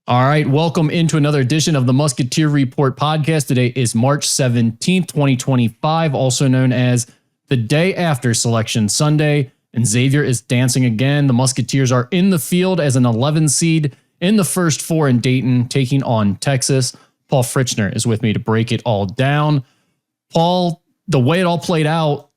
All right, welcome into another edition of the Musketeer Report podcast. Today is March 17th, 2025, also known as the day after Selection Sunday, and Xavier is dancing again. The Musketeers are in the field as an 11 seed in the first four in Dayton, taking on Texas. Paul Fritschner is with me to break it all down. Paul, the way it all played out,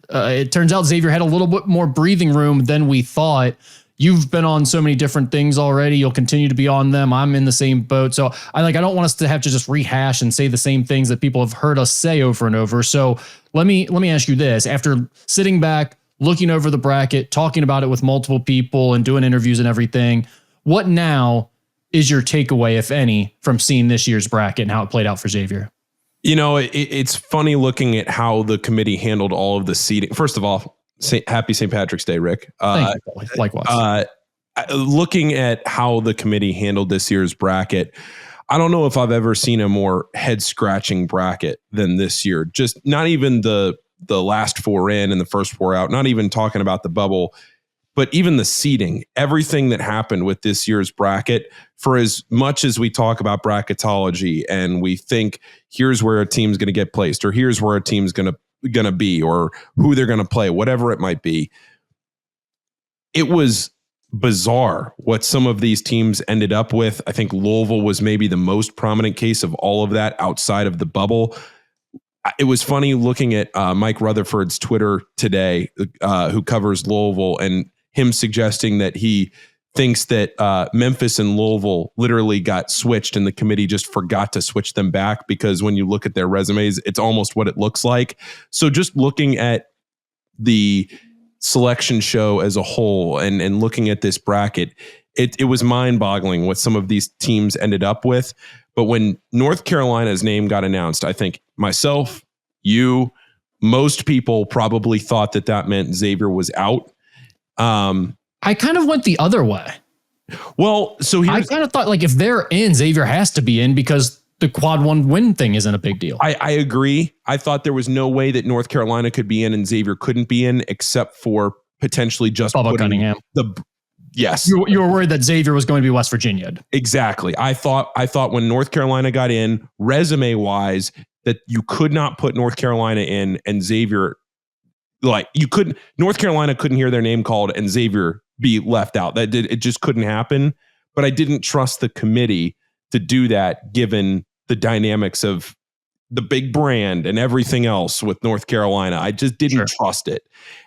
it turns out Xavier had a little bit more breathing room than we thought. You've been on so many different things already. You'll continue to be on them. I'm in the same boat. So I don't want us to have to just rehash and say the same things that people have heard us say over and over. So let me ask you this. After sitting back, looking over the bracket, talking about it with multiple people and doing interviews and everything, what now is your takeaway, if any, from seeing this year's bracket and how it played out for Xavier? You know, it's funny looking at how the committee handled all of the seeding. First of all, happy St. Patrick's Day, Rick. Thank you. Likewise. Looking at how the committee handled this year's bracket, I don't know if I've ever seen a more head-scratching bracket than this year. Just not even the last four in and the first four out, not even talking about the bubble, but even the seeding, everything that happened with this year's bracket. For as much as we talk about bracketology and we think here's where a team's going to get placed or here's where a team's going to be or who they're going to play, whatever it might be, it was bizarre what some of these teams ended up with. I think Louisville was maybe the most prominent case of all of that outside of the bubble. It was funny looking at Mike Rutherford's Twitter today, who covers Louisville, and him suggesting that he thinks that Memphis and Louisville literally got switched and the committee just forgot to switch them back because when you look at their resumes, it's almost what it looks like. So just looking at the selection show as a whole and looking at this bracket, it was mind-boggling what some of these teams ended up with. But when North Carolina's name got announced, I think myself, you, most people probably thought that meant Xavier was out. I kind of went the other way. Well, so I kind of thought if they're in, Xavier has to be in because the quad one win thing isn't a big deal. I agree. I thought there was no way that North Carolina could be in and Xavier couldn't be in, except for potentially just Bubba Cunningham. Yes. You were worried that Xavier was going to be West Virginia. Exactly. I thought when North Carolina got in, resume wise, that you could not put North Carolina in and Xavier, North Carolina couldn't hear their name called and Xavier be left out. It just couldn't happen. But I didn't trust the committee to do that given the dynamics of the big brand and everything else with North Carolina. I just didn't trust it.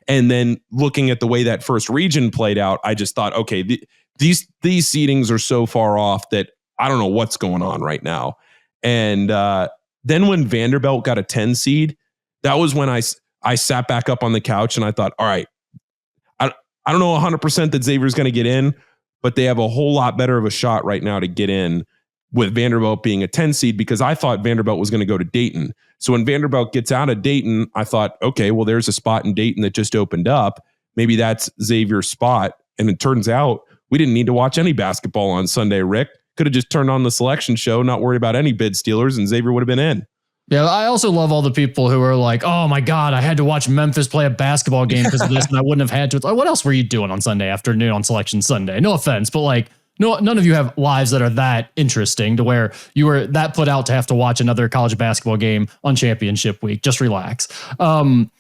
And then looking at the way that first region played out, I just thought, okay, these seedings are so far off that I don't know what's going on right now. And then when Vanderbilt got a 10 seed, that was when I sat back up on the couch and I thought, all right, I don't know 100% that Xavier's going to get in, but they have a whole lot better of a shot right now to get in with Vanderbilt being a 10 seed because I thought Vanderbilt was going to go to Dayton. So when Vanderbilt gets out of Dayton, I thought, okay, well, there's a spot in Dayton that just opened up. Maybe that's Xavier's spot. And it turns out we didn't need to watch any basketball on Sunday, Rick. Could have just turned on the selection show, not worried about any bid stealers, and Xavier would have been in. Yeah, I also love all the people who are like, oh my God, I had to watch Memphis play a basketball game because of this, and I wouldn't have had to. It's like, what else were you doing on Sunday afternoon on Selection Sunday? No offense, but no, none of you have lives that are that interesting to where you were that put out to have to watch another college basketball game on championship week. Just relax. To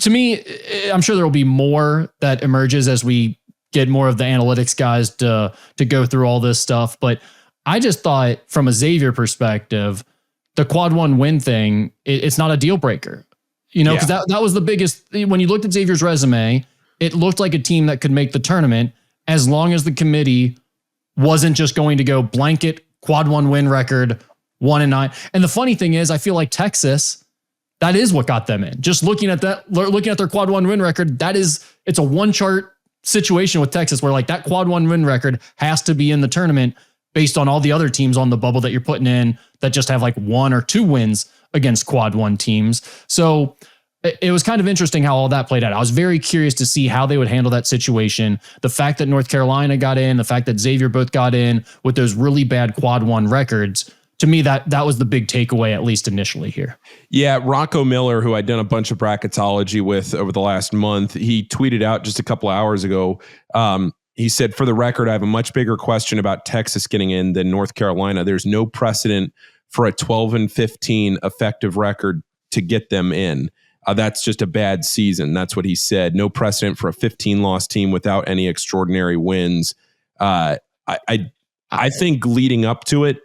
me, I'm sure there will be more that emerges as we get more of the analytics guys to go through all this stuff. But I just thought from a Xavier perspective, the quad one win thing, it's not a deal breaker, because that was the biggest. When you looked at Xavier's resume, it looked like a team that could make the tournament as long as the committee wasn't just going to go blanket quad one win record 1-9. And the funny thing is, I feel like Texas, that is what got them in. Just looking at their quad one win record, it's a one chart situation with Texas where that quad one win record has to be in the tournament based on all the other teams on the bubble that you're putting in that just have one or two wins against quad one teams. So it was kind of interesting how all that played out. I was very curious to see how they would handle that situation. The fact that North Carolina got in, the fact that Xavier both got in with those really bad quad one records, to me, that was the big takeaway, at least initially here. Yeah, Rocco Miller, who I'd done a bunch of bracketology with over the last month, he tweeted out just a couple of hours ago, He said, for the record, I have a much bigger question about Texas getting in than North Carolina. There's no precedent for a 12-15 effective record to get them in. That's just a bad season. That's what he said. No precedent for a 15-loss team without any extraordinary wins. I think leading up to it,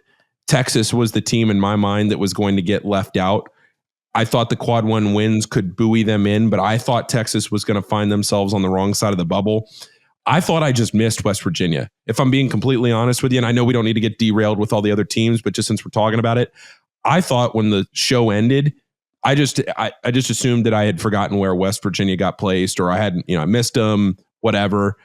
Texas was the team in my mind that was going to get left out. I thought the quad one wins could buoy them in, but I thought Texas was going to find themselves on the wrong side of the bubble. I thought I just missed West Virginia, if I'm being completely honest with you. And I know we don't need to get derailed with all the other teams, but just since we're talking about it, I thought when the show ended, I just assumed that I had forgotten where West Virginia got placed, or I hadn't, I missed them, whatever.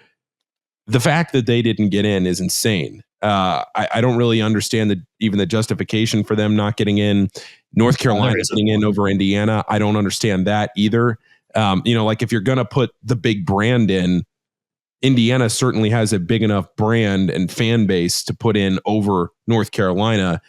The fact that they didn't get in is insane. I don't really understand even the justification for them not getting in. North Carolina getting in over Indiana, I don't understand that either. Like if you're going to put the big brand in, Indiana certainly has a big enough brand and fan base to put in over North Carolina.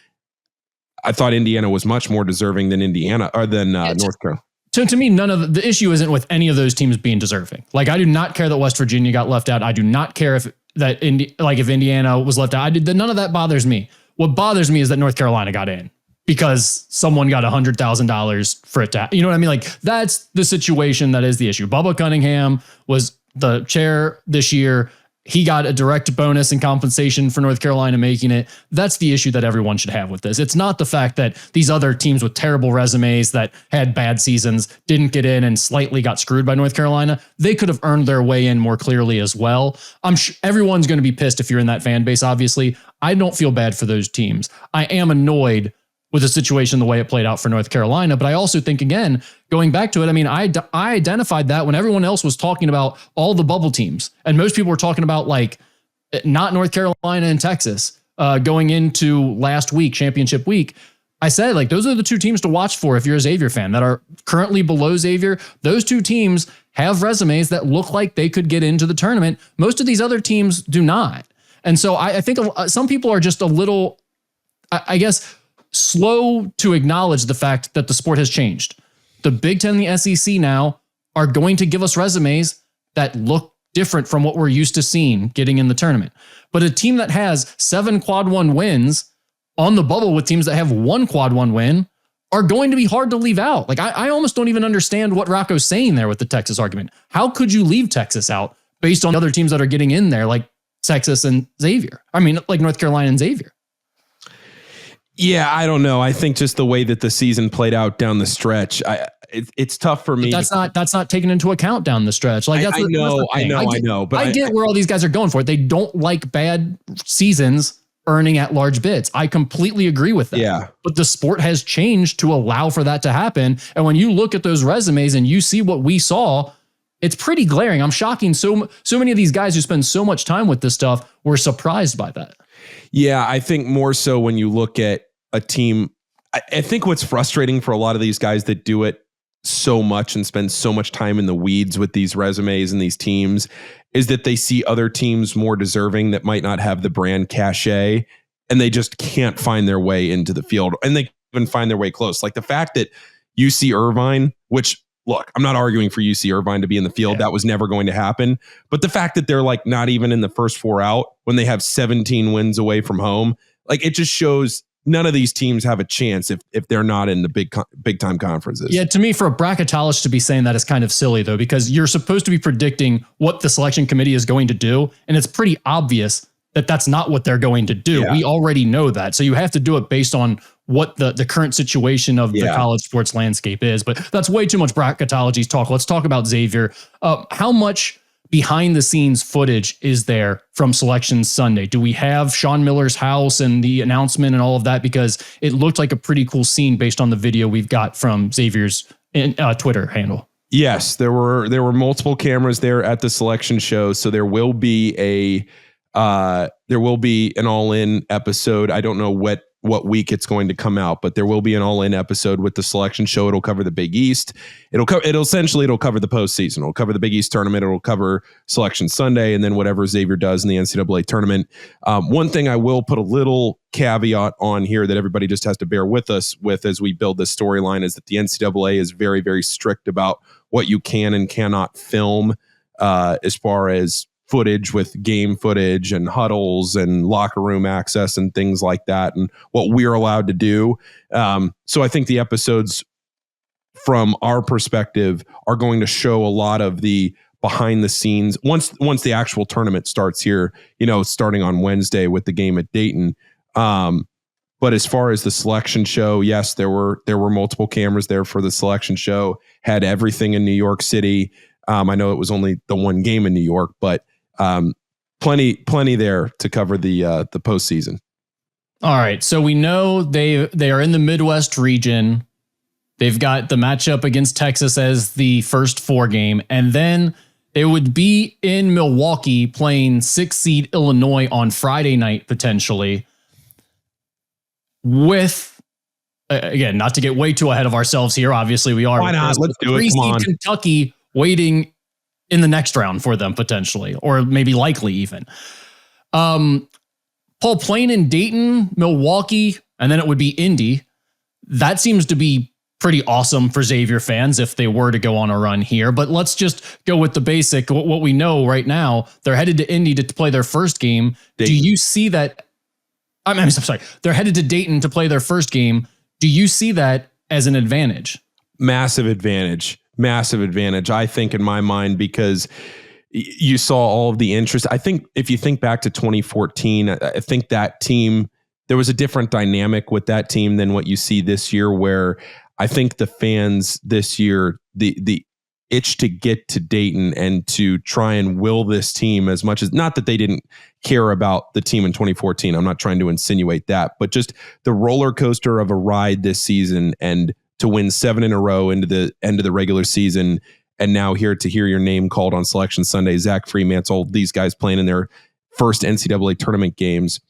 I thought Indiana was much more deserving than North Carolina. To me, none of the issue isn't with any of those teams being deserving. Like, I do not care that West Virginia got left out. I do not care if Indiana was left out. None of that bothers me. What bothers me is that North Carolina got in because someone got $100,000 for it to, you know what I mean? Like, that's the situation that is the issue. Bubba Cunningham was the chair this year. He got a direct bonus and compensation for North Carolina making it. That's the issue that everyone should have with this. It's not the fact that these other teams with terrible resumes that had bad seasons didn't get in and slightly got screwed by North Carolina. They could have earned their way in more clearly as well. I'm sure everyone's going to be pissed if you're in that fan base, obviously. I don't feel bad for those teams. I am annoyed with the situation, the way it played out for North Carolina. But I also think, again, going back to it, I mean, I identified that when everyone else was talking about all the bubble teams, and most people were talking about like not North Carolina and Texas going into last week, championship week. I said, like, those are the two teams to watch for if you're a Xavier fan that are currently below Xavier. Those two teams have resumes that look like they could get into the tournament. Most of these other teams do not. And so I think some people are just a little, I guess, slow to acknowledge the fact that the sport has changed. The Big Ten and the SEC now are going to give us resumes that look different from what we're used to seeing getting in the tournament. But a team that has 7 quad one wins on the bubble with teams that have 1 quad one win are going to be hard to leave out. Like, I almost don't even understand what Rocco's saying there with the Texas argument. How could you leave Texas out based on other teams that are getting in there, like Texas and Xavier? I mean, like North Carolina and Xavier. Yeah, I don't know. I think just the way that the season played out down the stretch, it's tough for me. But that's not taken into account down the stretch. Like, I know. But I get where all these guys are going for it. They don't like bad seasons earning at large bids. I completely agree with that. Yeah. But the sport has changed to allow for that to happen. And when you look at those resumes and you see what we saw, it's pretty glaring. I'm shocking. So many of these guys who spend so much time with this stuff were surprised by that. Yeah, I think more so when you look at a team, I think what's frustrating for a lot of these guys that do it so much and spend so much time in the weeds with these resumes and these teams is that they see other teams more deserving that might not have the brand cachet, and they just can't find their way into the field, and they even find their way close. Like the fact that UC Irvine, which, look, I'm not arguing for UC Irvine to be in the field. Yeah. That was never going to happen. But the fact that they're like not even in the first 4 out when they have 17 wins away from home, like it just shows none of these teams have a chance if they're not in the big time conferences. Yeah, to me, for a bracketologist to be saying that is kind of silly, though, because you're supposed to be predicting what the selection committee is going to do. And it's pretty obvious that that's not what they're going to do. Yeah. We already know that. So you have to do it based on what the current situation of the college sports landscape is. But that's way too much bracketology talk. Let's talk about Xavier. How much behind the scenes footage is there from Selection Sunday? Do we have Sean Miller's house and the announcement and all of that? Because it looked like a pretty cool scene based on the video we've got from Xavier's Twitter handle. Yes, there were multiple cameras there at the selection show. So there will be an all-in episode. I don't know what week it's going to come out, but there will be an all-in episode with the selection show. It'll cover the Big East. It'll cover the postseason. It'll cover the Big East tournament. It'll cover Selection Sunday, and then whatever Xavier does in the NCAA tournament. One thing I will put a little caveat on here that everybody just has to bear with us with as we build this storyline is that the NCAA is very, very strict about what you can and cannot film as far as footage with game footage and huddles and locker room access and things like that, and what we're allowed to do. So I think the episodes from our perspective are going to show a lot of the behind the scenes once the actual tournament starts here, starting on Wednesday with the game at Dayton. But as far as the selection show, yes, there were multiple cameras there for the selection show, had everything in New York City. I know it was only the one game in New York, but plenty there to cover the postseason. All right. So we know they are in the Midwest region. They've got the matchup against Texas as the first 4 game. And then it would be in Milwaukee playing 6th seed Illinois on Friday night, potentially. With, again, not to get way too ahead of ourselves here. Obviously, we are. Why not? Let's do it. Come on. Kentucky waiting in the next round for them, potentially, or maybe likely even. Paul, playing in Dayton, Milwaukee, and then it would be Indy. That seems to be pretty awesome for Xavier fans if they were to go on a run here. But let's just go with the basic. What we know right now, they're headed to Indy to play their first game. Dayton. Do you see that? I'm sorry. They're headed to Dayton to play their first game. Do you see that as an advantage? Massive advantage. I think in my mind, because you saw all of the interest. I think if you think back to 2014, I think that team, there was a different dynamic with that team than what you see this year, where I think the fans this year, the itch to get to Dayton and to try and will this team as much as, not that they didn't care about the team in 2014. I'm not trying to insinuate that, but just the roller coaster of a ride this season, and to win 7 in a row into the end of the regular season. And now here to hear your name called on Selection Sunday, Zach Freemantle, these guys playing in their first NCAA tournament games.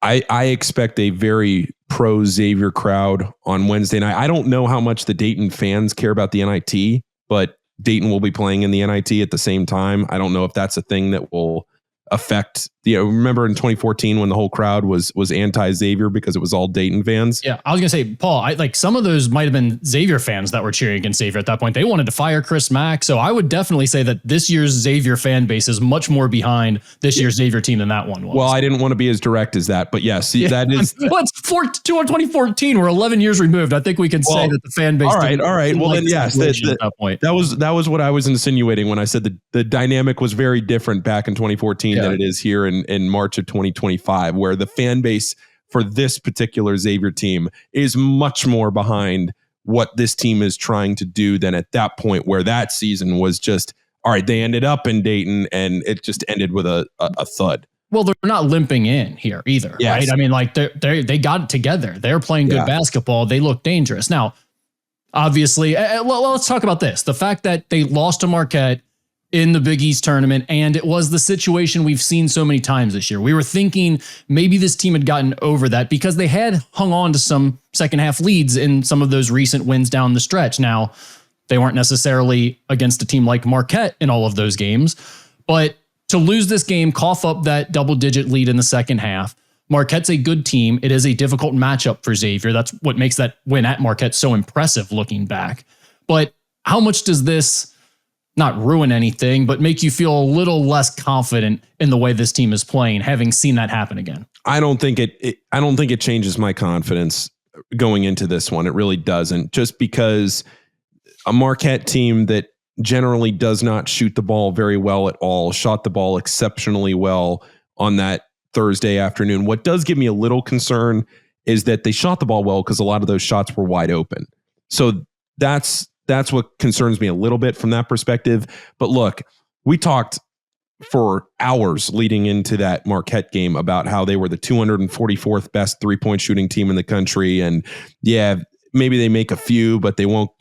I expect a very pro Xavier crowd on Wednesday night. I don't know how much the Dayton fans care about the NIT, but Dayton will be playing in the NIT at the same time. I don't know if that's a thing that will affect, remember in 2014 when the whole crowd was anti-Xavier because it was all Dayton fans? Yeah, I was going to say, Paul, some of those might have been Xavier fans that were cheering against Xavier at that point. They wanted to fire Chris Mack. So I would definitely say that this year's Xavier fan base is much more behind this year's Xavier team than that one was. Well, I didn't want to be as direct as that, but yes, that is... Well, it's 2014. We're 11 years removed. I think we can say that the fan base... All right. Well, then yes, that was what I was insinuating when I said the dynamic was very different back in 2014 than it is here in March of 2025, where the fan base for this particular Xavier team is much more behind what this team is trying to do than at that point, where that season was just, all right, they ended up in Dayton and it just ended with a thud. Well, they're not limping in here either, right? I mean, they got it together. They're playing good basketball. They look dangerous. Now, obviously, let's talk about this. The fact that they lost to Marquette in the Big East tournament, and it was the situation we've seen so many times this year. We were thinking maybe this team had gotten over that because they had hung on to some second half leads in some of those recent wins down the stretch. Now, they weren't necessarily against a team like Marquette in all of those games, but to lose this game, cough up that double-digit lead in the second half. Marquette's a good team. It is a difficult matchup for Xavier. That's what makes that win at Marquette so impressive looking back. But how much does this not ruin anything, but make you feel a little less confident in the way this team is playing, having seen that happen again? I don't think it changes my confidence going into this one. It really doesn't, just because a Marquette team that generally does not shoot the ball very well at all, shot the ball exceptionally well on that Thursday afternoon. What does give me a little concern is that they shot the ball well because a lot of those shots were wide open. So that's what concerns me a little bit from that perspective. But look, we talked for hours leading into that Marquette game about how they were the 244th best three-point shooting team in the country. And yeah, maybe they make a few, but they won't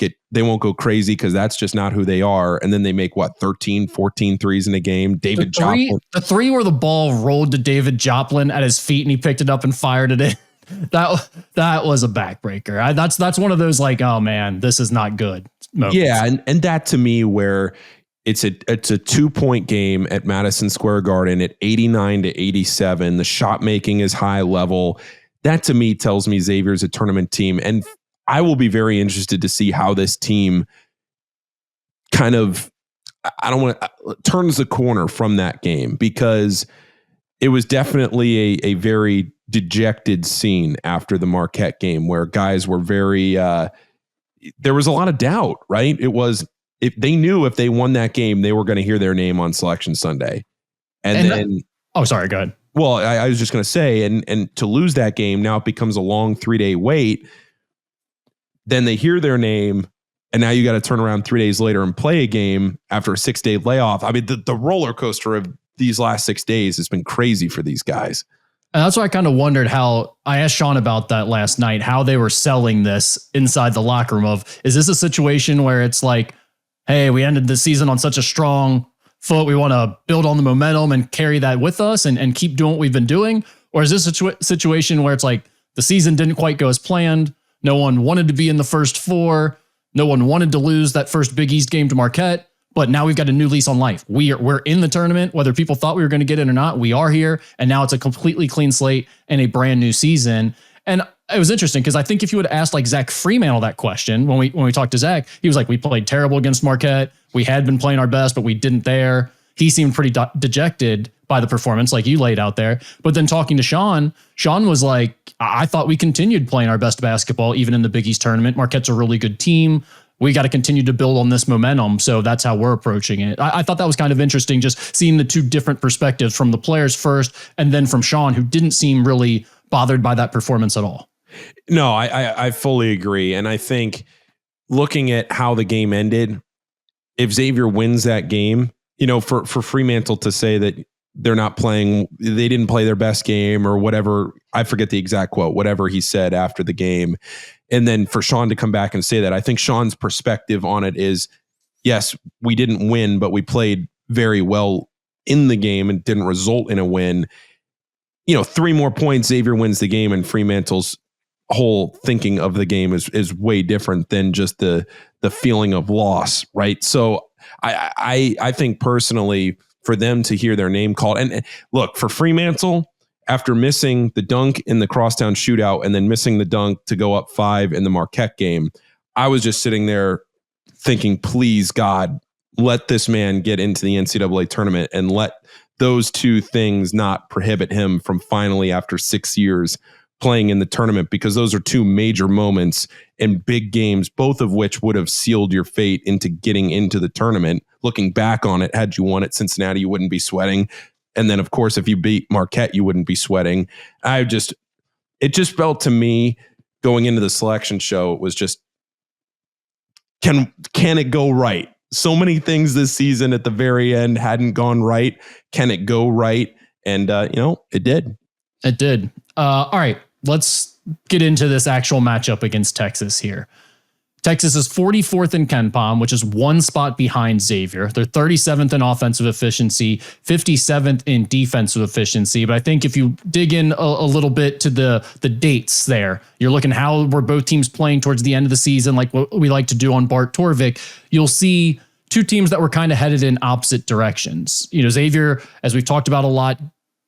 go crazy because that's just not who they are. And then they make 13, 14 threes in a game. David Joplin. The three where the ball rolled to David Joplin at his feet and he picked it up and fired it in. That was a backbreaker. That's one of those like, oh man, this is not good moments. Yeah, and that to me, where it's a 2-point game at Madison Square Garden at 89-87. The shot making is high level. That to me tells me Xavier's a tournament team, and I will be very interested to see how this team kind of I don't want to turns the corner from that game, because it was definitely a very dejected scene after the Marquette game where guys were very, there was a lot of doubt, right? It was, if they knew if they won that game, they were going to hear their name on Selection Sunday. And then, oh, sorry, go ahead. Well, I was just going to say, and to lose that game, now it becomes a long 3-day wait. Then they hear their name, and now you got to turn around 3 days later and play a game after a 6-day layoff. I mean, the roller coaster of these last 6 days has been crazy for these guys. And that's why I kind of wondered how, I asked Sean about that last night, how they were selling this inside the locker room of, is this a situation where it's like, hey, we ended the season on such a strong foot, we want to build on the momentum and carry that with us and keep doing what we've been doing? Or is this a situation where it's like the season didn't quite go as planned, no one wanted to be in the first four, no one wanted to lose that first Big East game to Marquette, but now we've got a new lease on life. We're in the tournament, whether people thought we were going to get in or not, we are here, and now it's a completely clean slate and a brand new season. And it was interesting because I think if you would have asked like Zach Fremantle that question when we talked to Zach, he was like, we played terrible against Marquette. We had been playing our best, but we didn't there. He seemed pretty dejected by the performance like you laid out there. But then talking to Sean was like, I thought we continued playing our best basketball even in the Big East tournament. Marquette's a really good team. We got to continue to build on this momentum. So that's how we're approaching it. I thought that was kind of interesting, just seeing the two different perspectives from the players first and then from Sean, who didn't seem really bothered by that performance at all. No, I fully agree. And I think looking at how the game ended, if Xavier wins that game, for Fremantle to say that they're not playing, they didn't play their best game or whatever, I forget the exact quote, whatever he said after the game. And then for Sean to come back and say that, I think Sean's perspective on it is, yes, we didn't win, but we played very well in the game and didn't result in a win. 3 more points, Xavier wins the game, and Fremantle's whole thinking of the game is way different than just the feeling of loss, right? So I think personally, for them to hear their name called, and look, for Fremantle, after missing the dunk in the crosstown shootout and then missing the dunk to go up 5 in the Marquette game, I was just sitting there thinking, please God, let this man get into the NCAA tournament and let those two things not prohibit him from finally, after 6 years, playing in the tournament, because those are two major moments in big games, both of which would have sealed your fate into getting into the tournament. Looking back on it, had you won at Cincinnati, you wouldn't be sweating. And then, of course, if you beat Marquette, you wouldn't be sweating. It just felt to me going into the selection show, it was just, can it go right? So many things this season at the very end hadn't gone right. Can it go right? And, it did. It did. All right, let's get into this actual matchup against Texas here. Texas is 44th in KenPom, which is 1 spot behind Xavier. They're 37th in offensive efficiency, 57th in defensive efficiency. But I think if you dig in a little bit to the dates there, you're looking how were both teams playing towards the end of the season, like what we like to do on Bart Torvik, you'll see two teams that were kind of headed in opposite directions. Xavier, as we've talked about a lot,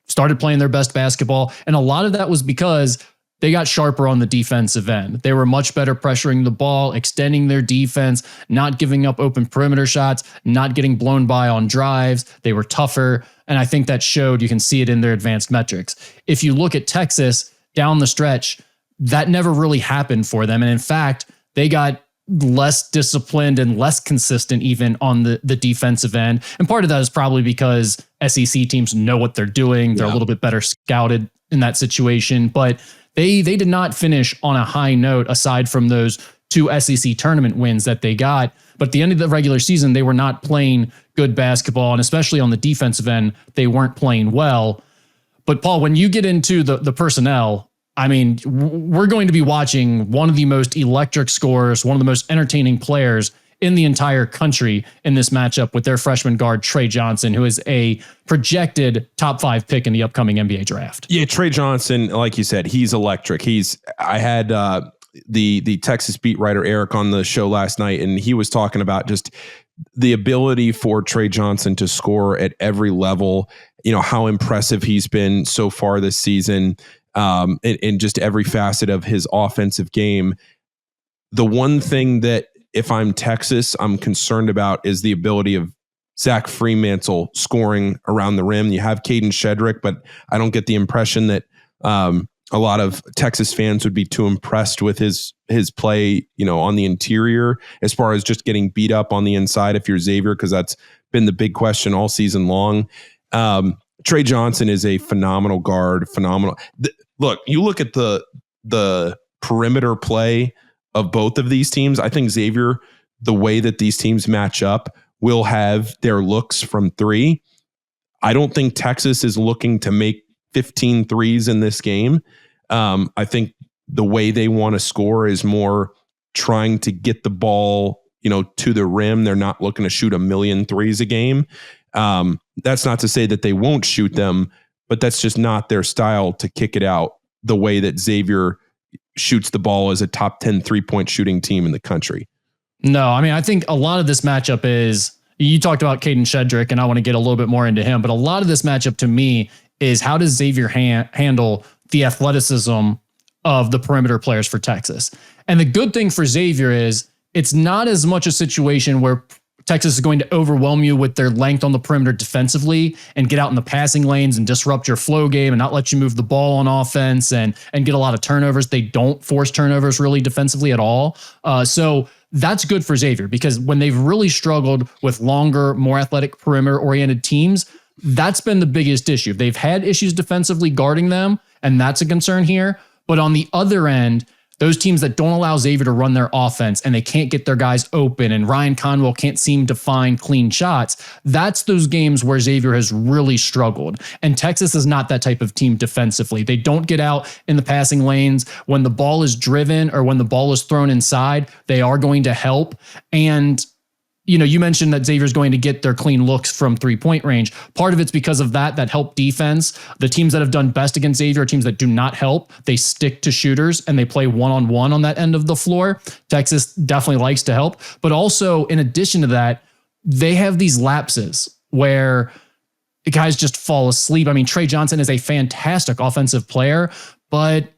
started playing their best basketball. And a lot of that was because they got sharper on the defensive end. They were much better pressuring the ball, extending their defense, not giving up open perimeter shots, not getting blown by on drives. They were tougher. And I think that showed. You can see it in their advanced metrics. If you look at Texas down the stretch, that never really happened for them. And in fact, they got less disciplined and less consistent even on the defensive end. And part of that is probably because SEC teams know what they're doing. They're a little bit better scouted in that situation, but they did not finish on a high note aside from those 2 SEC tournament wins that they got. But at the end of the regular season, they were not playing good basketball, and especially on the defensive end, they weren't playing well. But Paul, when you get into the personnel, I mean, we're going to be watching one of the most electric scorers, one of the most entertaining players in the entire country in this matchup with their freshman guard, Trey Johnson, who is a projected top 5 pick in the upcoming NBA draft. Yeah, Trey Johnson, like you said, he's electric. I had the Texas beat writer Eric on the show last night, and he was talking about just the ability for Trey Johnson to score at every level, how impressive he's been so far this season. In just every facet of his offensive game. The one thing that if I'm Texas, I'm concerned about is the ability of Zach Fremantle scoring around the rim. You have Caden Shedrick, but I don't get the impression that a lot of Texas fans would be too impressed with his play, on the interior, as far as just getting beat up on the inside if you're Xavier, because that's been the big question all season long. Trey Johnson is a phenomenal guard, look, you look at the perimeter play of both of these teams. I think Xavier, the way that these teams match up, will have their looks from three. I don't think Texas is looking to make 15 threes in this game. I think the way they want to score is more trying to get the ball, to the rim. They're not looking to shoot a million threes a game. That's not to say that they won't shoot them, but that's just not their style to kick it out the way that Xavier shoots the ball as a top 10 3-point shooting team in the country. No, I mean, I think a lot of this matchup is, you talked about Caden Shedrick, and I want to get a little bit more into him, but a lot of this matchup to me is, how does Xavier handle the athleticism of the perimeter players for Texas? And the good thing for Xavier is, it's not as much a situation where Texas is going to overwhelm you with their length on the perimeter defensively and get out in the passing lanes and disrupt your flow game and not let you move the ball on offense and get a lot of turnovers. They don't force turnovers really defensively at all. So that's good for Xavier, because when they've really struggled with longer, more athletic perimeter-oriented teams, that's been the biggest issue. They've had issues defensively guarding them, and that's a concern here. But on the other end, those teams that don't allow Xavier to run their offense and they can't get their guys open and Ryan Conwell can't seem to find clean shots, that's those games where Xavier has really struggled. And Texas is not that type of team defensively. They don't get out in the passing lanes. When the ball is driven or when the ball is thrown inside, they are going to help. And you mentioned that Xavier's going to get their clean looks from 3-point range. Part of it's because of that help defense. The teams that have done best against Xavier are teams that do not help. They stick to shooters and they play one-on-one on that end of the floor. Texas definitely likes to help. But also, in addition to that, they have these lapses where the guys just fall asleep. I mean, Trey Johnson is a fantastic offensive player, but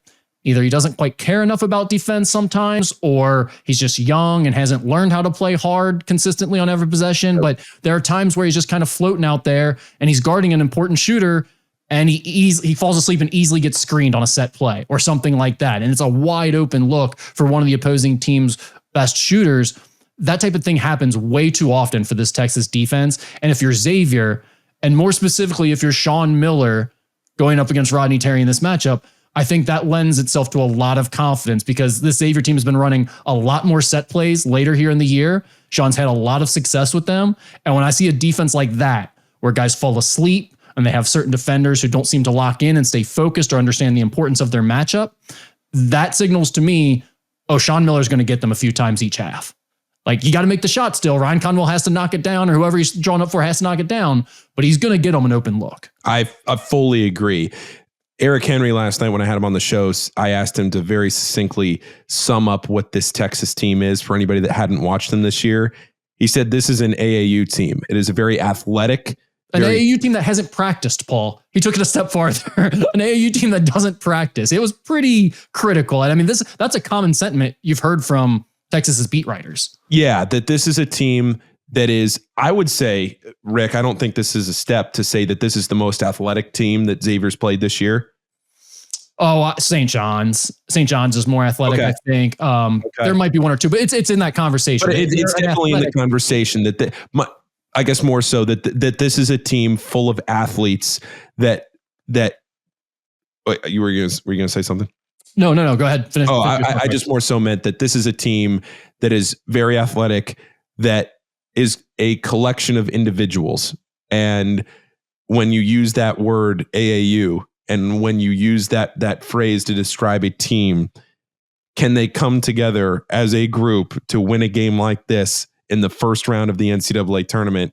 either he doesn't quite care enough about defense sometimes, or he's just young and hasn't learned how to play hard consistently on every possession. But there are times where he's just kind of floating out there and he's guarding an important shooter and he falls asleep and easily gets screened on a set play or something like that. And it's a wide open look for one of the opposing team's best shooters. That type of thing happens way too often for this Texas defense. And if you're Xavier, and more specifically, if you're Sean Miller going up against Rodney Terry in this matchup, I think that lends itself to a lot of confidence, because this Xavier team has been running a lot more set plays later here in the year. Sean's had a lot of success with them. And when I see a defense like that, where guys fall asleep and they have certain defenders who don't seem to lock in and stay focused or understand the importance of their matchup, that signals to me, Sean Miller's going to get them a few times each half. Like, you got to make the shot still. Ryan Conwell has to knock it down, or whoever he's drawn up for has to knock it down, but he's going to get them an open look. I fully agree. Eric Henry last night, when I had him on the show, I asked him to very succinctly sum up what this Texas team is for anybody that hadn't watched them this year. He said this is an AAU team. It is a very athletic. An AAU team that hasn't practiced, Paul. He took it a step farther. An AAU team that doesn't practice. It was pretty critical. And I mean, that's a common sentiment you've heard from Texas's beat writers. Yeah, that this is a team that is, I would say, Rick, I don't think this is a step to say that this is the most athletic team that Xavier's played this year. Oh, St. John's. St. John's is more athletic, okay. I think. There might be one or two, but it's in that conversation. But it's definitely athletic in the conversation I guess more so that this is a team full of athletes that wait, you were going to say something? No. Go ahead. Finish. I just more so meant that this is a team that is very athletic, that is a collection of individuals. And when you use that word AAU, and when you use that phrase to describe a team, can they come together as a group to win a game like this in the first round of the NCAA tournament?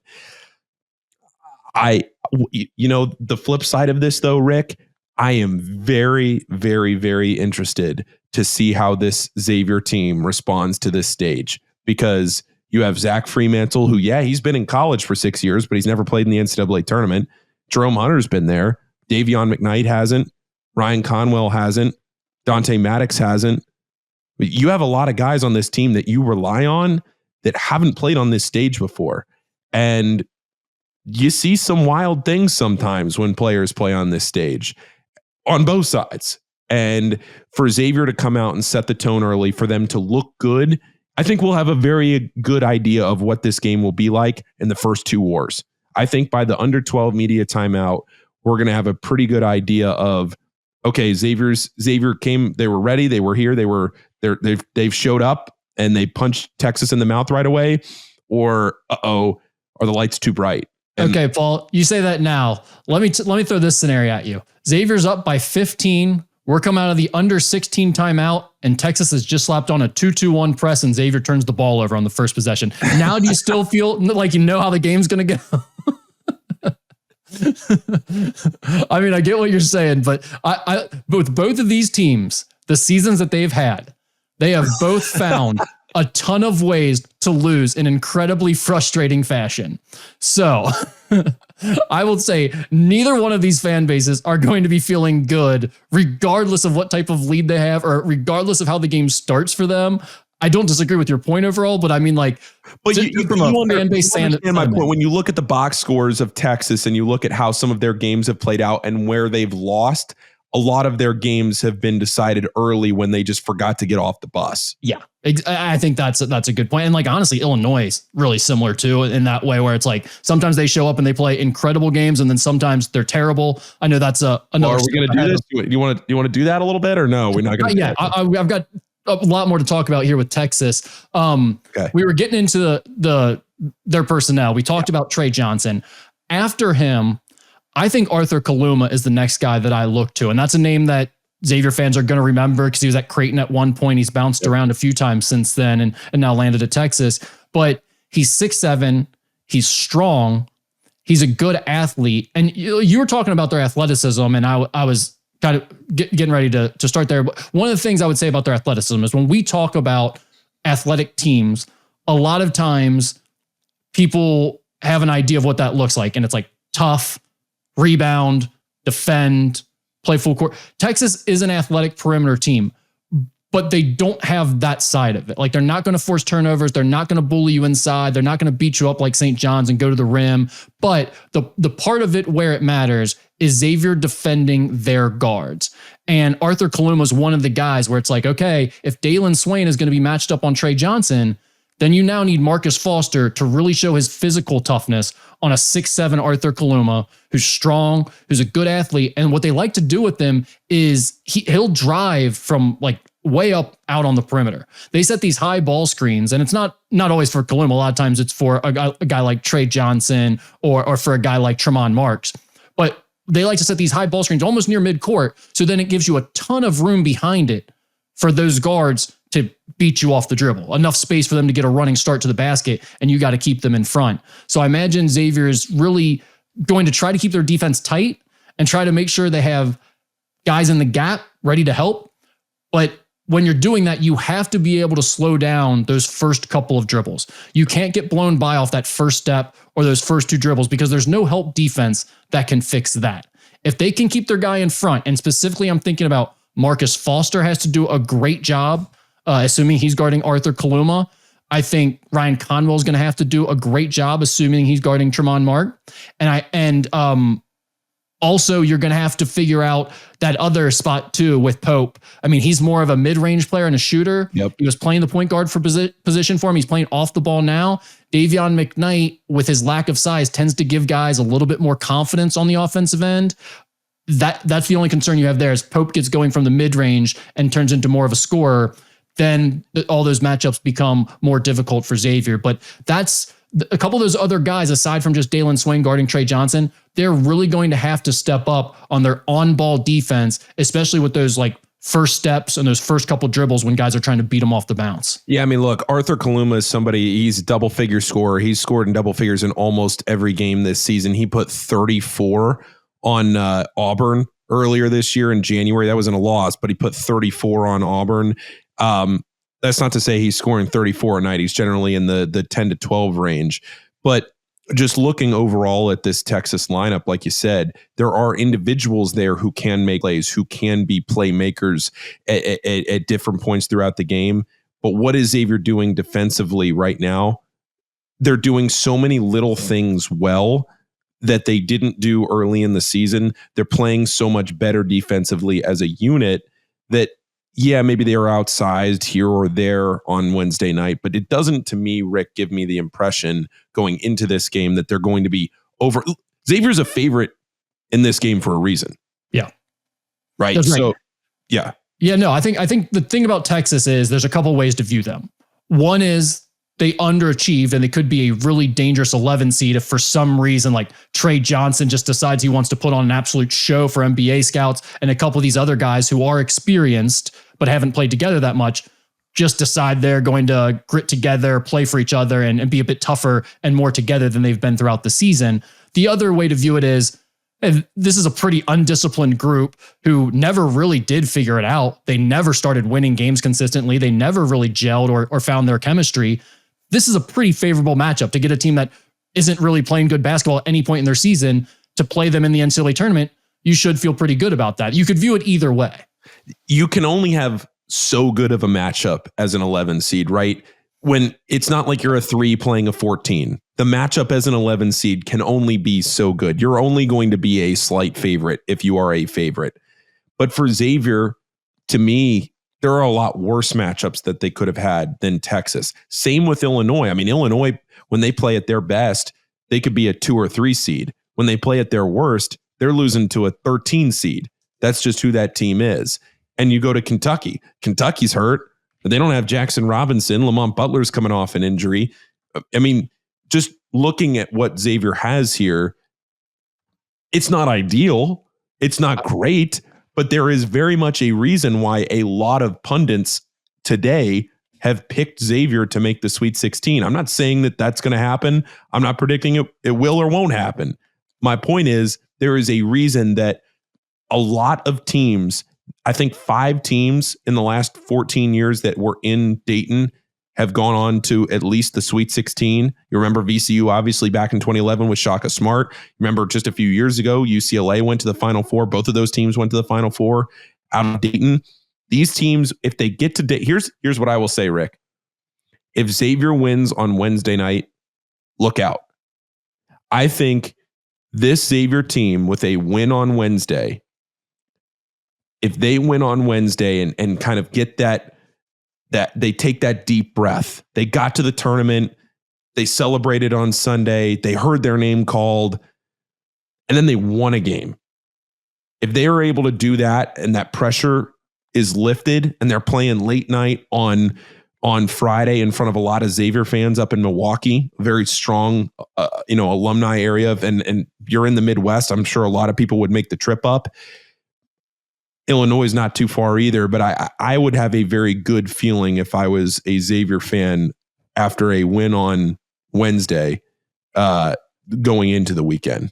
The flip side of this though, Rick, I am very, very, very interested to see how this Xavier team responds to this stage, because you have Zach Fremantle, who, he's been in college for 6 years, but he's never played in the NCAA tournament. Jerome Hunter's been there. Davion McKnight hasn't. Ryan Conwell hasn't. Dante Maddox hasn't. You have a lot of guys on this team that you rely on that haven't played on this stage before. And you see some wild things sometimes when players play on this stage on both sides. And for Xavier to come out and set the tone early, for them to look good, I think we'll have a very good idea of what this game will be like in the first two wars. I think by the under 12 media timeout, we're going to have a pretty good idea of, okay, Xavier came, they were ready, they were here, they've showed up and they punched Texas in the mouth right away, or are the lights too bright? And okay, Paul, you say that now. Let me throw this scenario at you. Xavier's up by 15. We're coming out of the under 16 timeout, and Texas has just slapped on a 2-2-1 press, and Xavier turns the ball over on the first possession. Now, do you still feel like you know how the game's going to go? I mean, I get what you're saying, but with both of these teams, the seasons that they've had, they have both found a ton of ways to lose in incredibly frustrating fashion. So I will say neither one of these fan bases are going to be feeling good, regardless of what type of lead they have or regardless of how the game starts for them. I don't disagree with your point overall, but I mean, like, but you understand my point. When you look at the box scores of Texas and you look at how some of their games have played out and where they've lost, a lot of their games have been decided early when they just forgot to get off the bus. Yeah, I think that's a good point. And like, honestly, Illinois is really similar too in that way, where it's like sometimes they show up and they play incredible games, and then sometimes they're terrible. I know that's another. Well, are we going to do this? Do you want to do that a little bit, or no? We're not going to. Yeah, I've got a lot more to talk about here with Texas. Okay. We were getting into their personnel. We talked about Trey Johnson. After him, I think Arthur Kaluma is the next guy that I look to. And that's a name that Xavier fans are going to remember because he was at Creighton at one point. He's bounced around a few times since then and now landed at Texas. But he's 6'7". He's strong. He's a good athlete. And you were talking about their athleticism, and I was kind of getting ready to start there. But one of the things I would say about their athleticism is when we talk about athletic teams, a lot of times people have an idea of what that looks like. And it's like tough, rebound, defend, play full court. Texas is an athletic perimeter team, but they don't have that side of it. Like, they're not going to force turnovers. They're not going to bully you inside. They're not going to beat you up like St. John's and go to the rim. But the part of it where it matters is Xavier defending their guards. And Arthur Kaluma is one of the guys where it's like, okay, if Dayton Swain is going to be matched up on Trey Johnson, then you now need Marcus Foster to really show his physical toughness on a 6'7" Arthur Kaluma, who's strong, who's a good athlete. And what they like to do with him is he'll drive from like way up out on the perimeter. They set these high ball screens, and it's not always for Kaluma. A lot of times it's for a guy like Trey Johnson or for a guy like Tremont Marks. But they like to set these high ball screens almost near midcourt, so then it gives you a ton of room behind it for those guards to beat you off the dribble, enough space for them to get a running start to the basket, and you got to keep them in front. So I imagine Xavier is really going to try to keep their defense tight and try to make sure they have guys in the gap ready to help. But when you're doing that, you have to be able to slow down those first couple of dribbles. You can't get blown by off that first step or those first two dribbles because there's no help defense that can fix that. If they can keep their guy in front, and specifically I'm thinking about Marcus Foster has to do a great job, assuming he's guarding Arthur Kaluma. I think Ryan Conwell is going to have to do a great job, assuming he's guarding Tremont Mark. Also, you're going to have to figure out that other spot too with Pope. I mean, he's more of a mid-range player and a shooter. Yep. He was playing the point guard for position for him. He's playing off the ball now. Davion McKnight, with his lack of size, tends to give guys a little bit more confidence on the offensive end. That's the only concern you have there is Pope gets going from the mid-range and turns into more of a scorer. Then all those matchups become more difficult for Xavier. But that's a couple of those other guys, aside from just Dayton Swain guarding Trey Johnson, they're really going to have to step up on their on-ball defense, especially with those like first steps and those first couple dribbles when guys are trying to beat them off the bounce. Yeah, I mean, look, Arthur Kaluma is somebody, he's a double-figure scorer. He's scored in double figures in almost every game this season. He put 34 on Auburn earlier this year in January. That wasn't a loss, but he put 34 on Auburn. That's not to say he's scoring 34 a night. He's generally in the 10 to 12 range. But just looking overall at this Texas lineup, like you said, there are individuals there who can make plays, who can be playmakers at different points throughout the game. But what is Xavier doing defensively right now? They're doing so many little things well that they didn't do early in the season. They're playing so much better defensively as a unit that, yeah, maybe they were outsized here or there on Wednesday night, but it doesn't, to me, Rick, give me the impression going into this game that they're going to be over. Xavier's a favorite in this game for a reason. Yeah. Right. That's so, right. yeah. Yeah, no, I think the thing about Texas is there's a couple ways to view them. One is they underachieved and they could be a really dangerous 11 seed if for some reason like Trey Johnson just decides he wants to put on an absolute show for NBA scouts, and a couple of these other guys who are experienced but haven't played together that much just decide they're going to grit together, play for each other, and be a bit tougher and more together than they've been throughout the season. The other way to view it is, and this is a pretty undisciplined group who never really did figure it out. They never started winning games consistently. They never really gelled or found their chemistry. This is a pretty favorable matchup to get a team that isn't really playing good basketball at any point in their season to play them in the NCAA tournament. You should feel pretty good about that. You could view it either way. You can only have so good of a matchup as an 11 seed, right? When it's not like you're a 3 playing a 14. The matchup as an 11 seed can only be so good. You're only going to be a slight favorite if you are a favorite. But for Xavier, to me, there are a lot worse matchups that they could have had than Texas. Same with Illinois. I mean, Illinois, when they play at their best, they could be a 2 or 3 seed. When they play at their worst, they're losing to a 13 seed. That's just who that team is. And you go to Kentucky. Kentucky's hurt. They don't have Jackson Robinson. Lamont Butler's coming off an injury. I mean, just looking at what Xavier has here, it's not ideal. It's not great, but there is very much a reason why a lot of pundits today have picked Xavier to make the Sweet 16. I'm not saying that that's going to happen. I'm not predicting it will or won't happen. My point is there is a reason that a lot of teams, I think 5 teams in the last 14 years that were in Dayton have gone on to at least the Sweet 16. You remember VCU, obviously, back in 2011 with Shaka Smart. Remember just a few years ago, UCLA went to the Final Four. Both of those teams went to the Final Four out of Dayton. These teams, if they get to Dayton, here's what I will say, Rick. If Xavier wins on Wednesday night, look out. I think this Xavier team with a win on Wednesday, if they win on Wednesday and kind of get that they take that deep breath, they got to the tournament, they celebrated on Sunday, they heard their name called, and then they won a game. If they are able to do that and that pressure is lifted and they're playing late night on Friday in front of a lot of Xavier fans up in Milwaukee, very strong, alumni area, and you're in the Midwest, I'm sure a lot of people would make the trip up. Illinois is not too far either, but I would have a very good feeling if I was a Xavier fan after a win on Wednesday going into the weekend.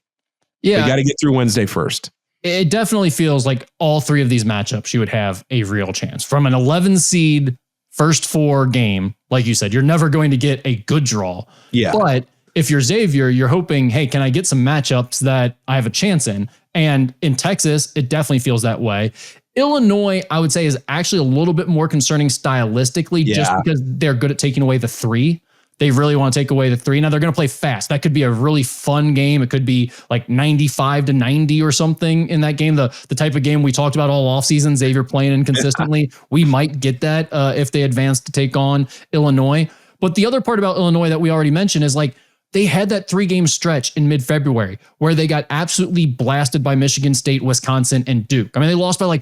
Yeah. They got to get through Wednesday first. It definitely feels like all 3 of these matchups, you would have a real chance. From an 11 seed first 4 game, like you said, you're never going to get a good draw. Yeah. But if you're Xavier, you're hoping, hey, can I get some matchups that I have a chance in? And in Texas, it definitely feels that way. Illinois, I would say, is actually a little bit more concerning stylistically, just because they're good at taking away the 3. They really want to take away the 3. Now they're going to play fast. That could be a really fun game. It could be like 95-90 or something in that game. The type of game we talked about all offseason, Xavier playing inconsistently. We might get that if they advance to take on Illinois. But the other part about Illinois that we already mentioned is like, they had that 3-game stretch in mid-February where they got absolutely blasted by Michigan State, Wisconsin, and Duke. I mean, they lost by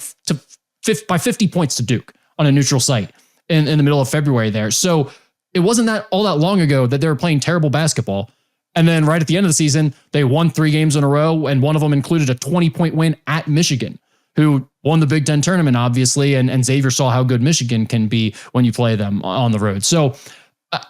by 50 points to Duke on a neutral site in the middle of February there. So it wasn't all that long ago that they were playing terrible basketball. And then right at the end of the season, they won 3 games in a row, and one of them included a 20-point win at Michigan, who won the Big Ten tournament, obviously, and Xavier saw how good Michigan can be when you play them on the road. So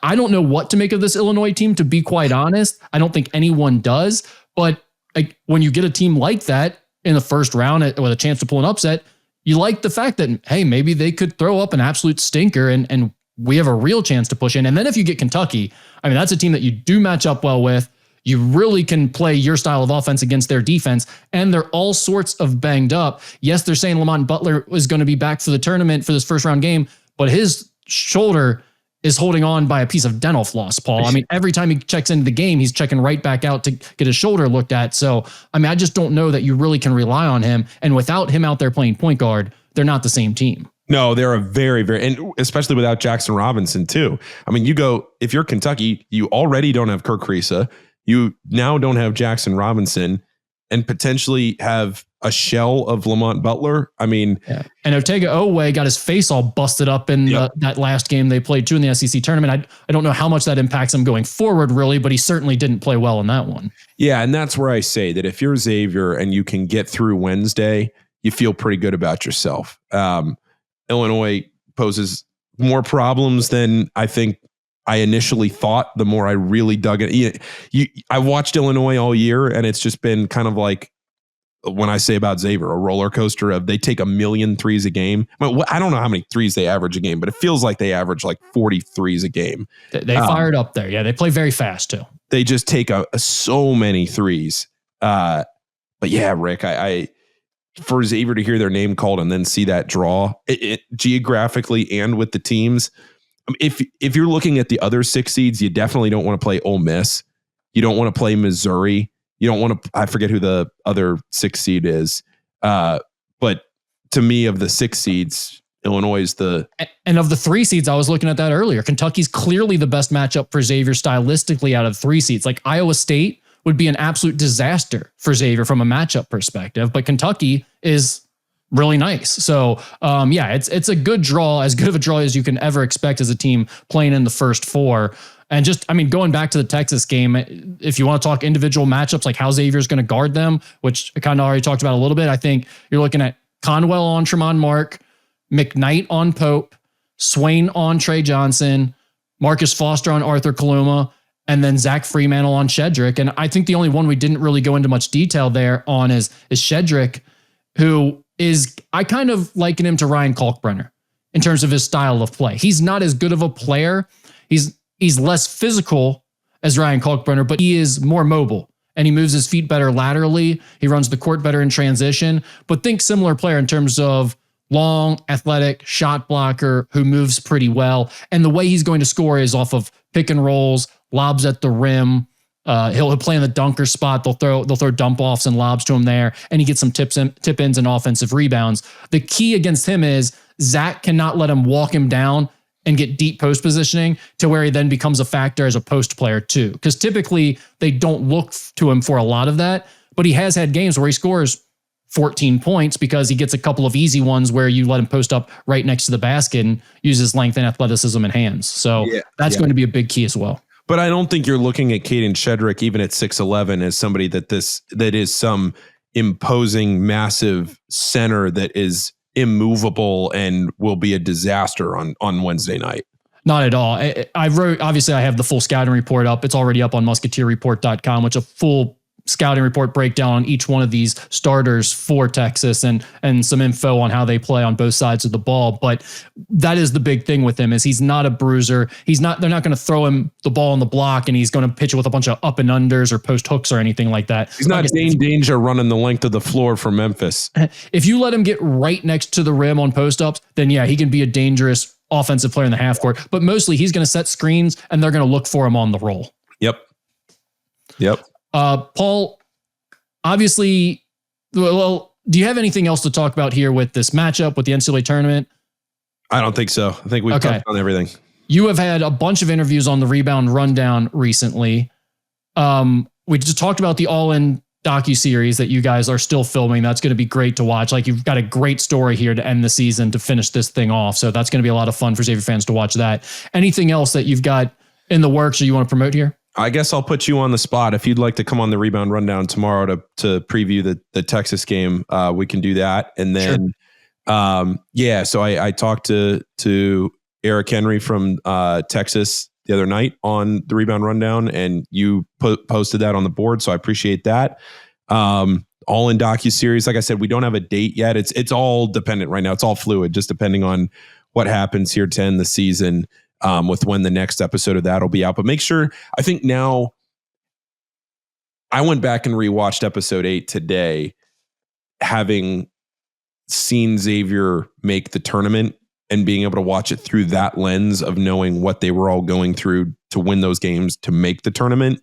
I don't know what to make of this Illinois team, to be quite honest. I don't think anyone does. But like, when you get a team like that in the first round with a chance to pull an upset, you like the fact that, hey, maybe they could throw up an absolute stinker and we have a real chance to push in. And then if you get Kentucky, I mean, that's a team that you do match up well with. You really can play your style of offense against their defense, and they're all sorts of banged up. Yes, they're saying Lamont Butler is going to be back for the tournament for this first round game, but his shoulder is holding on by a piece of dental floss, Paul. I mean, every time he checks into the game, he's checking right back out to get his shoulder looked at. So, I mean, I just don't know that you really can rely on him. And without him out there playing point guard, they're not the same team. No, they're a very, very, and especially without Jackson Robinson too. I mean, if you're Kentucky, you already don't have Kirk Kriisa. You now don't have Jackson Robinson and potentially have a shell of Lamont Butler. I mean, and Otega Oweh got his face all busted up in that last game they played too in the SEC tournament. I don't know how much that impacts him going forward, really, but he certainly didn't play well in that one. Yeah, and that's where I say that if you're Xavier and you can get through Wednesday, you feel pretty good about yourself. Illinois poses more problems than I think I initially thought. The more I really dug it, I watched Illinois all year, and it's just been kind of like, when I say about Xavier, a roller coaster of they take 1 million threes a game. I don't know how many threes they average a game, but it feels like they average like 40 threes a game. They fired up there. Yeah, they play very fast too. They just take so many threes. But yeah, Rick, I for Xavier to hear their name called and then see that draw it geographically and with the teams. If you're looking at the other 6 seeds, you definitely don't want to play Ole Miss. You don't want to play Missouri. You don't want to, I forget who the other 6 seed is. But to me, of the 6 seeds, Illinois is and of the 3 seeds, I was looking at that earlier. Kentucky's clearly the best matchup for Xavier stylistically out of 3 seeds. Like Iowa State would be an absolute disaster for Xavier from a matchup perspective, but Kentucky is really nice. So it's a good draw, as good of a draw as you can ever expect as a team playing in the first 4. And just, I mean, going back to the Texas game, if you want to talk individual matchups, like how Xavier's going to guard them, which I kind of already talked about a little bit, I think you're looking at Conwell on Tremont Mark, McKnight on Pope, Swain on Trey Johnson, Marcus Foster on Arthur Kaluma, and then Zach Freemantle on Shedrick. And I think the only one we didn't really go into much detail there on is Shedrick, who is, I kind of liken him to Ryan Kalkbrenner in terms of his style of play. He's not as good of a player. He's less physical as Ryan Kalkbrenner, but he is more mobile and he moves his feet better laterally. He runs the court better in transition, but think similar player in terms of long, athletic, shot blocker who moves pretty well. And the way he's going to score is off of pick and rolls, lobs at the rim. He'll play in the dunker spot. They'll throw dump offs and lobs to him there, and he gets some tip ins and offensive rebounds. The key against him is Zach cannot let him walk him down and get deep post positioning to where he then becomes a factor as a post player too. Because typically they don't look to him for a lot of that, but he has had games where he scores 14 points because he gets a couple of easy ones where you let him post up right next to the basket and uses length and athleticism and hands. So that's going to be a big key as well. But I don't think you're looking at Caden Shedrick, even at 6'11", as somebody that is some imposing, massive center that is immovable and will be a disaster on Wednesday night. Not at all. I wrote, obviously I have the full scouting report up. It's already up on musketeerreport.com, which is a full scouting report breakdown on each one of these starters for Texas and some info on how they play on both sides of the ball. But that is the big thing with him is he's not a bruiser. They're not going to throw him the ball on the block and he's going to pitch it with a bunch of up and unders or post hooks or anything like that. He's not Dane Danger running the length of the floor for Memphis. If you let him get right next to the rim on post ups, then yeah, he can be a dangerous offensive player in the half court, but mostly he's going to set screens and they're going to look for him on the roll. Yep. Paul, obviously, well, do you have anything else to talk about here with this matchup with the NCAA tournament? I don't think so. I think we've touched on everything. You have had a bunch of interviews on the Rebound Rundown recently. We just talked about the All-In docuseries that you guys are still filming. That's going to be great to watch. Like, you've got a great story here to end the season to finish this thing off. So that's going to be a lot of fun for Xavier fans to watch that. Anything else that you've got in the works or you want to promote here? I guess I'll put you on the spot. If you'd like to come on the Rebound Rundown tomorrow to preview the Texas game, we can do that. And then, so I talked to Eric Henry from Texas the other night on the Rebound Rundown, and you posted that on the board. So I appreciate that. All in docuseries. Like I said, we don't have a date yet. It's all dependent right now. It's all fluid, just depending on what happens here to end the season. With when the next episode of that will be out. But make sure, I think now, I went back and rewatched episode 8 today, having seen Xavier make the tournament and being able to watch it through that lens of knowing what they were all going through to win those games, to make the tournament.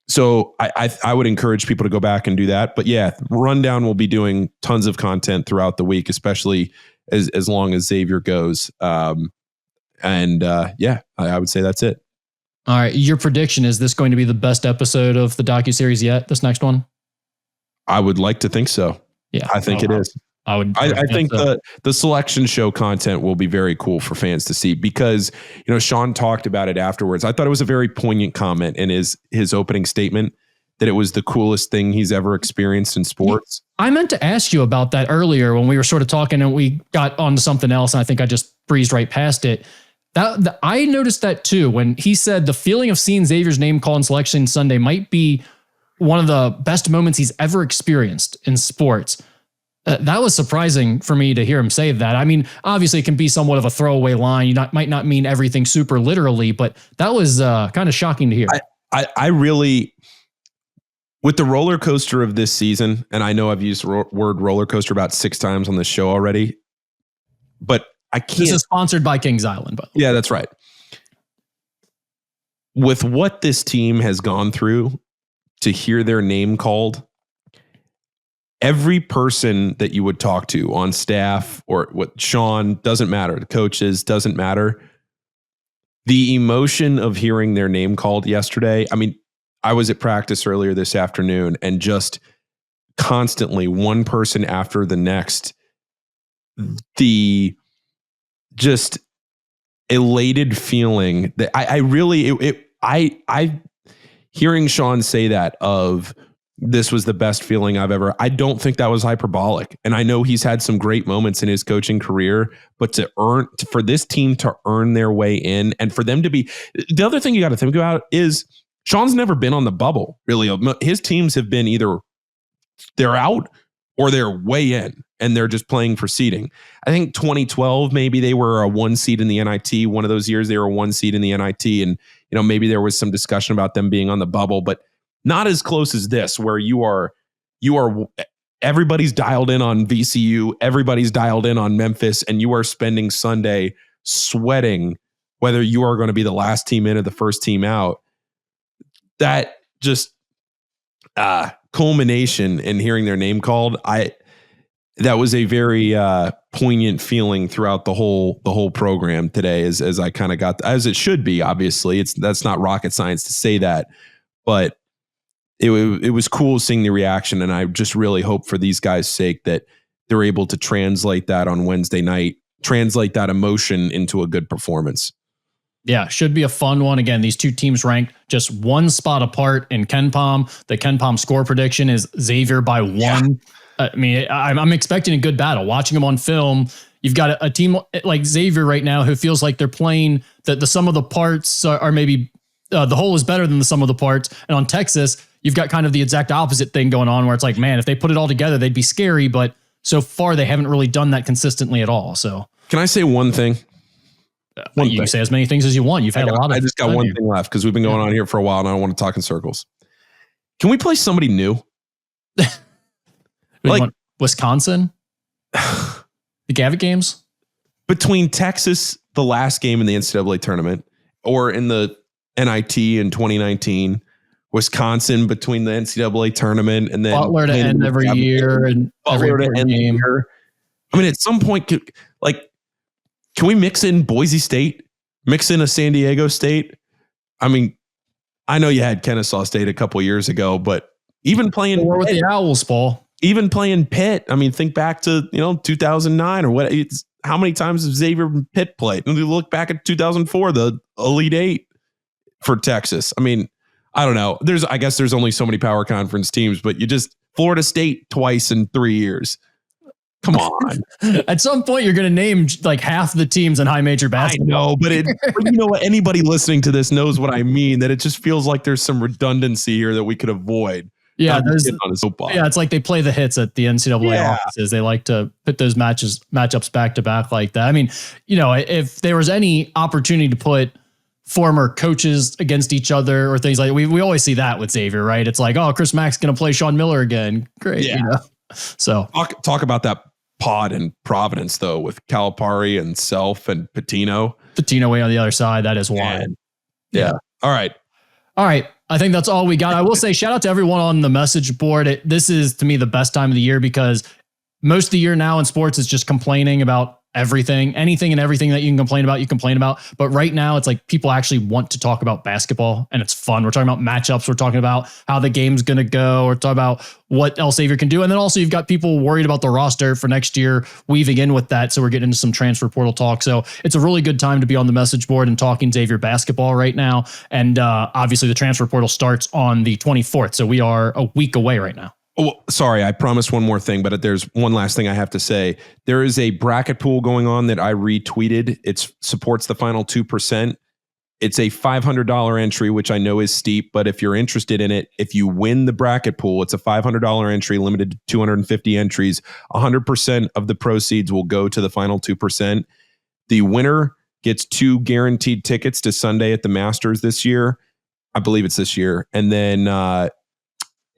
So I would encourage people to go back and do that. But yeah, Rundown will be doing tons of content throughout the week, especially as long as Xavier goes. I would say that's it. All right. Your prediction, is this going to be the best episode of the docuseries yet, this next one? I would like to think so. Yeah. I think it is. I think the selection show content will be very cool for fans to see, because, Sean talked about it afterwards. I thought it was a very poignant comment in his opening statement, that it was the coolest thing he's ever experienced in sports. I meant to ask you about that earlier when we were sort of talking and we got onto something else, and I think I just breezed right past it. I noticed that too, when he said the feeling of seeing Xavier's name called in Selection Sunday might be one of the best moments he's ever experienced in sports. That was surprising for me to hear him say that. I mean, obviously it can be somewhat of a throwaway line. Might not mean everything super literally, but that was kind of shocking to hear. I really, with the roller coaster of this season, and I know I've used the word roller coaster about 6 times on this show already, but I can't. This is sponsored by Kings Island, by the way. Yeah, that's right. With what this team has gone through, to hear their name called, every person that you would talk to on staff, or what Sean, doesn't matter, the coaches, doesn't matter, the emotion of hearing their name called yesterday. I mean, I was at practice earlier this afternoon, and just constantly, one person after the next, the just elated feeling that I hearing Sean say that of, this was the best feeling I've ever, I don't think that was hyperbolic. And I know he's had some great moments in his coaching career, but for this team to earn their way in, and for them to be, the other thing you got to think about is Sean's never been on the bubble, really. His teams have been either they're out or they're way in, and they're just playing for seeding. I think 2012, maybe they were a 1 seed in the NIT. One of those years they were a 1 seed in the NIT. And, maybe there was some discussion about them being on the bubble, but not as close as this, where you are, everybody's dialed in on VCU, everybody's dialed in on Memphis, and you are spending Sunday sweating whether you are going to be the last team in or the first team out. That just culmination in hearing their name called, that was a very poignant feeling throughout the whole program today, as I kind of got, as it should be. Obviously, that's not rocket science to say that, but it was cool seeing the reaction, and I just really hope for these guys' sake that they're able to translate that on Wednesday night, translate that emotion into a good performance. Yeah, should be a fun one. Again, these two teams ranked just one spot apart in KenPom. The KenPom score prediction is Xavier by 1. Yeah. I mean, I'm expecting a good battle. Watching them on film, you've got a team like Xavier right now who feels like they're playing that the sum of the parts are maybe the whole is better than the sum of the parts. And on Texas, you've got kind of the exact opposite thing going on, where it's like, man, if they put it all together, they'd be scary. But so far, they haven't really done that consistently at all. So, can I say one thing? You can say as many things as you want. You've had a lot of. I just got one thing left, because we've been going on here for a while, and I don't want to talk in circles. Can we play somebody new? Like Wisconsin, the Gavitt games between Texas, the last game in the NCAA tournament, or in the NIT in 2019, Wisconsin between the NCAA tournament and then Butler to end every year and Butler to end the year. I mean, at some point, can we mix in Boise State, mix in a San Diego State? I mean, I know you had Kennesaw State a couple years ago, but even playing with the Owls, Paul. Even playing Pitt, I mean, think back to 2009 or what? How many times has Xavier and Pitt played? And we look back at 2004, the Elite Eight for Texas. I mean, I don't know. I guess there's only so many power conference teams, but Florida State twice in 3 years. Come on. At some point, you're going to name like half the teams in high major basketball. I know, but anybody listening to this knows what I mean. That it just feels like there's some redundancy here that we could avoid. Yeah, it's like they play the hits at the NCAA offices. They like to put those matchups back to back like that. I mean, if there was any opportunity to put former coaches against each other or things like we always see that with Xavier, right? It's like, oh, Chris Mack's going to play Sean Miller again. Great, yeah. So talk about that pod in Providence though, with Calipari and Self and Patino way on the other side. That is wild. Yeah. All right. I think that's all we got. I will say shout out to everyone on the message board. This is to me the best time of the year because most of the year now in sports is just complaining about anything and everything that you can complain about, you complain about. But right now it's like people actually want to talk about basketball and it's fun. We're talking about matchups. We're talking about how the game's going to go. We're talking about what Xavier can do. And then also you've got people worried about the roster for next year weaving in with that. So we're getting into some transfer portal talk. So it's a really good time to be on the message board and talking Xavier basketball right now. And obviously the transfer portal starts on the 24th. So we are a week away right now. Oh, sorry, I promised one more thing, but there's one last thing I have to say. There is a bracket pool going on that I retweeted. It supports the final 2%. It's a $500 entry, which I know is steep, but if you're interested in it, if you win the bracket pool, it's a $500 entry, limited to 250 entries. 100% of the proceeds will go to the final 2%. The winner gets 2 guaranteed tickets to Sunday at the Masters this year. I believe it's this year. And then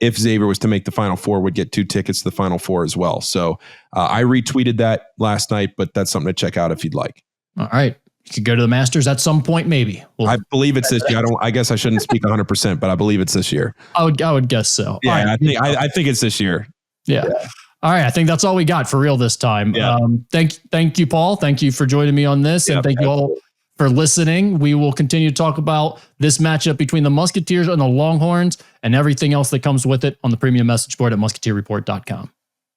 if Xavier was to make the Final Four, would get 2 tickets to the Final Four as well. So I retweeted that last night, but that's something to check out if you'd like. All right. You could go to the Masters at some point, maybe. I believe it's this year. I guess I shouldn't speak 100%, but I believe it's this year. I would guess so. Yeah, right. I think it's this year. Yeah. All right. I think that's all we got for real this time. Yeah. Thank you, Paul. Thank you for joining me on this. And thank you all for listening. We will continue to talk about this matchup between the Musketeers and the Longhorns and everything else that comes with it on the premium message board at musketeerreport.com.